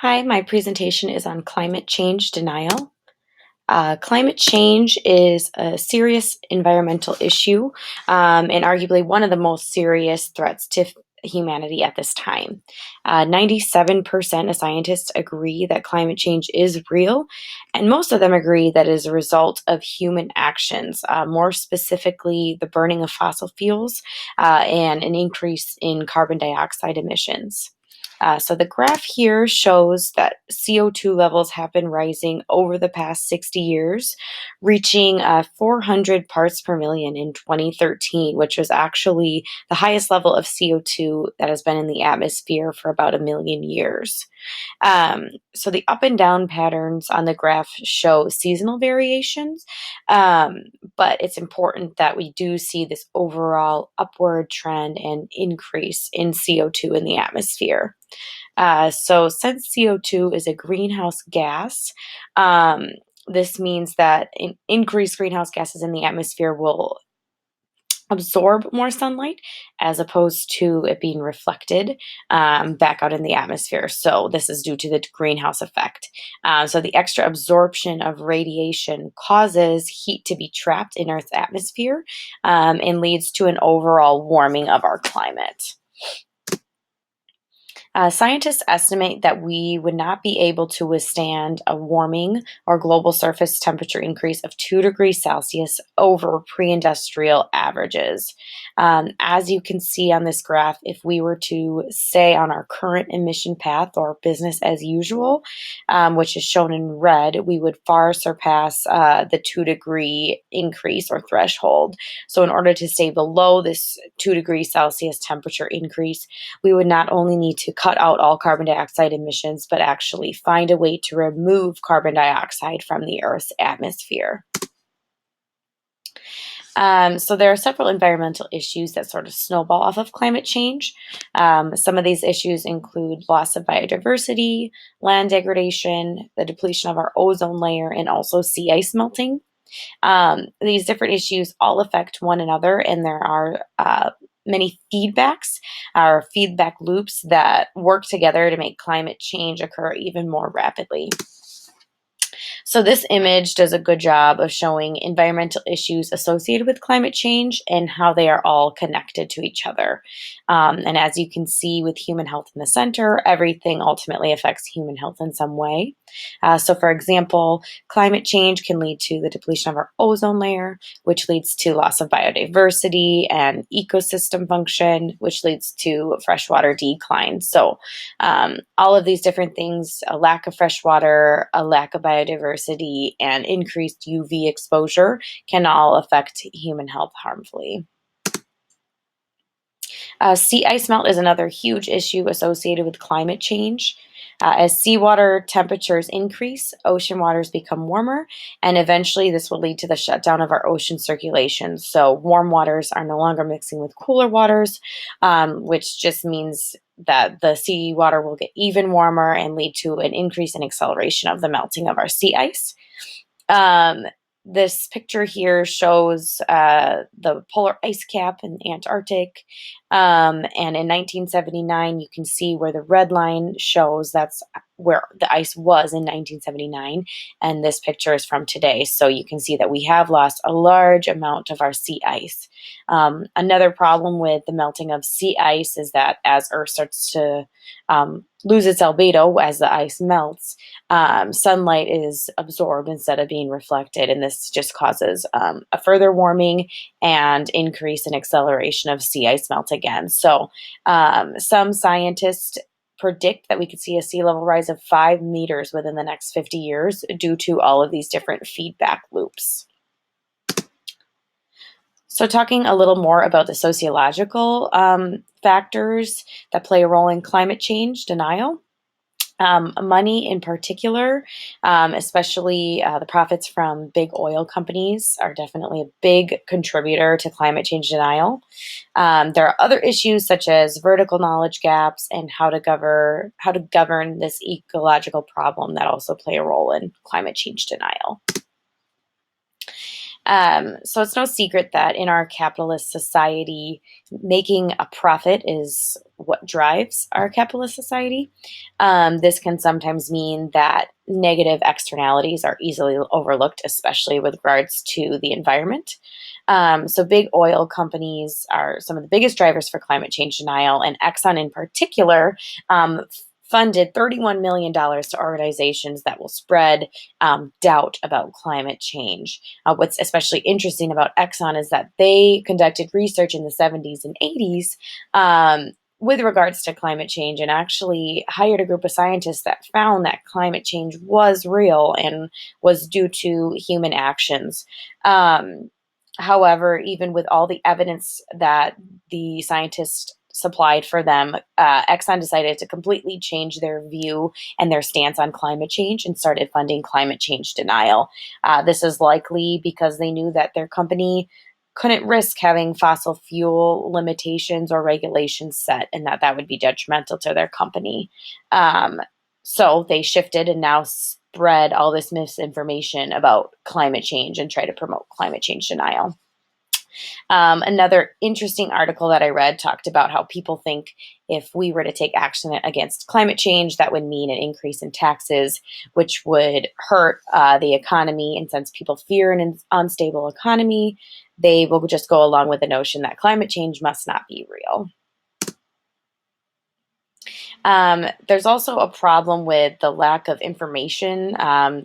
Hi, my presentation is on climate change denial. Climate change is a serious environmental issue and arguably one of the most serious threats to humanity at this time. 97% of scientists agree that climate change is real, and most of them agree that it is a result of human actions, more specifically, the burning of fossil fuels and an increase in carbon dioxide emissions. So the graph here shows that CO2 levels have been rising over the past 60 years, reaching 400 parts per million in 2013, which was actually the highest level of CO2 that has been in the atmosphere for about a million years. So the up and down patterns on the graph show seasonal variations, but it's important that we do see this overall upward trend and increase in CO2 in the atmosphere. So since CO2 is a greenhouse gas, this means that increased greenhouse gases in the atmosphere will absorb more sunlight as opposed to it being reflected back out in the atmosphere. So this is due to the greenhouse effect. So the extra absorption of radiation causes heat to be trapped in Earth's atmosphere and leads to an overall warming of our climate. Scientists estimate that we would not be able to withstand a warming or global surface temperature increase of 2 degrees Celsius over pre-industrial averages. As you can see on this graph, if we were to stay on our current emission path or business as usual, which is shown in red, we would far surpass the 2-degree increase or threshold. So in order to stay below this 2 degrees Celsius temperature increase, we would not only need to cut out all carbon dioxide emissions, but actually find a way to remove carbon dioxide from the Earth's atmosphere. So there are several environmental issues that sort of snowball off of climate change. Some of these issues include loss of biodiversity, land degradation, the depletion of our ozone layer, and also sea ice melting. These different issues all affect one another, and there are many feedbacks or feedback loops that work together to make climate change occur even more rapidly. So this image does a good job of showing environmental issues associated with climate change and how they are all connected to each other. And as you can see with human health in the center, everything ultimately affects human health in some way. So for example, climate change can lead to the depletion of our ozone layer, which leads to loss of biodiversity and ecosystem function, which leads to freshwater decline. So all of these different things, a lack of fresh water, a lack of biodiversity, and increased UV exposure can all affect human health harmfully. Sea ice melt is another huge issue associated with climate change. As seawater temperatures increase, ocean waters become warmer, and eventually this will lead to the shutdown of our ocean circulation. So warm waters are no longer mixing with cooler waters, which just means that the seawater will get even warmer and lead to an increase in acceleration of the melting of our sea ice. This picture here shows the polar ice cap in the Antarctic. And in 1979, you can see where the red line shows that's where the ice was in 1979. And this picture is from today. So you can see that we have lost a large amount of our sea ice. Another problem with the melting of sea ice is that as Earth starts to lose its albedo as the ice melts, sunlight is absorbed instead of being reflected, and this just causes a further warming and increase in acceleration of sea ice melt again. So some scientists predict that we could see a sea level rise of 5 meters within the next 50 years due to all of these different feedback loops. So talking a little more about the sociological factors that play a role in climate change denial. Money in particular, especially the profits from big oil companies, are definitely a big contributor to climate change denial. There are other issues such as vertical knowledge gaps and how to govern this ecological problem that also play a role in climate change denial. So it's no secret that in our capitalist society, making a profit is what drives our capitalist society. This can sometimes mean that negative externalities are easily overlooked, especially with regards to the environment. So big oil companies are some of the biggest drivers for climate change denial, and Exxon in particular funded $31 million to organizations that will spread doubt about climate change. What's especially interesting about Exxon is that they conducted research in the 70s and 80s with regards to climate change, and actually hired a group of scientists that found that climate change was real and was due to human actions. However, even with all the evidence that the scientists supplied for them, Exxon decided to completely change their view and their stance on climate change and started funding climate change denial. This is likely because they knew that their company couldn't risk having fossil fuel limitations or regulations set, and that would be detrimental to their company. So they shifted and now spread all this misinformation about climate change and try to promote climate change denial. Another interesting article that I read talked about how people think if we were to take action against climate change, that would mean an increase in taxes, which would hurt the economy. And since people fear an unstable economy, they will just go along with the notion that climate change must not be real. There's also a problem with the lack of information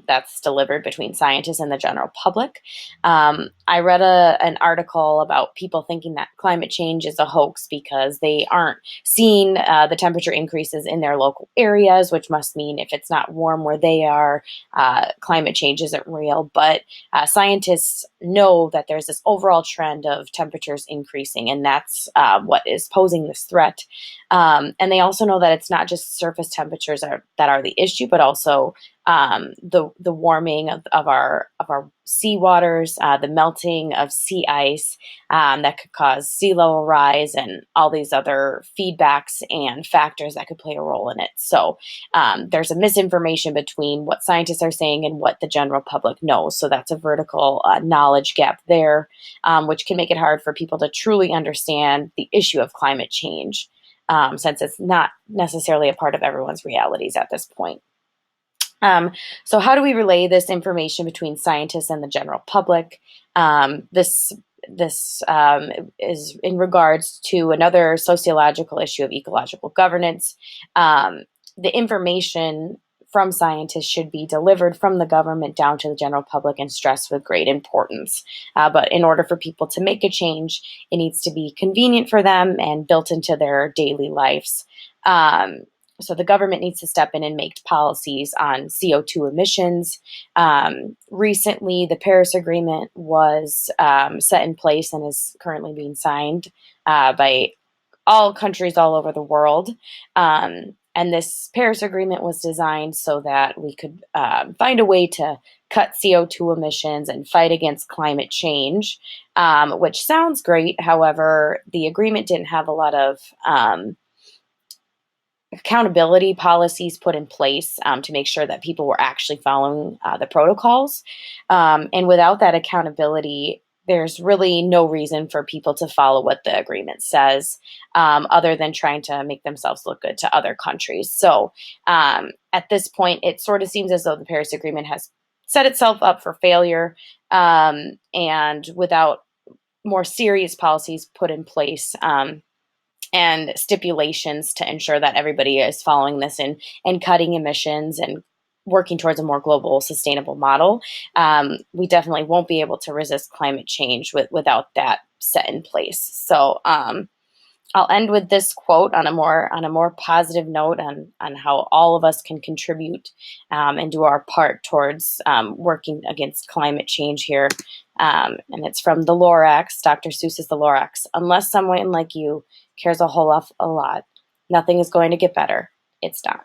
that's delivered between scientists and the general public. I read an article about people thinking that climate change is a hoax because they aren't seeing the temperature increases in their local areas, which must mean if it's not warm where they are, climate change isn't real. But scientists know that there's this overall trend of temperatures increasing, and that's what is posing this threat. And they also know that it's not just surface temperatures that are the issue, but also the warming of our sea waters, the melting of sea ice that could cause sea level rise, and all these other feedbacks and factors that could play a role in it. So there's a misinformation between what scientists are saying and what the general public knows. So that's a vertical knowledge gap there, which can make it hard for people to truly understand the issue of climate change. Since it's not necessarily a part of everyone's realities at this point. So how do we relay this information between scientists and the general public? This is in regards to another sociological issue of ecological governance. The information from scientists should be delivered from the government down to the general public and stressed with great importance. But in order for people to make a change, it needs to be convenient for them and built into their daily lives. So the government needs to step in and make policies on CO2 emissions. Recently, the Paris Agreement was set in place and is currently being signed by all countries all over the world. And this Paris Agreement was designed so that we could find a way to cut CO2 emissions and fight against climate change, which sounds great. However, the agreement didn't have a lot of accountability policies put in place to make sure that people were actually following the protocols. And without that accountability, there's really no reason for people to follow what the agreement says, other than trying to make themselves look good to other countries. So at this point, it sort of seems as though the Paris Agreement has set itself up for failure, and without more serious policies put in place, and stipulations to ensure that everybody is following this and cutting emissions and working towards a more global sustainable model, we definitely won't be able to resist climate change without that set in place. So I'll end with this quote on a more positive note on how all of us can contribute and do our part towards working against climate change here. And it's from the Lorax, Dr. Seuss's The Lorax. Unless someone like you cares a whole lot, nothing is going to get better. It's not.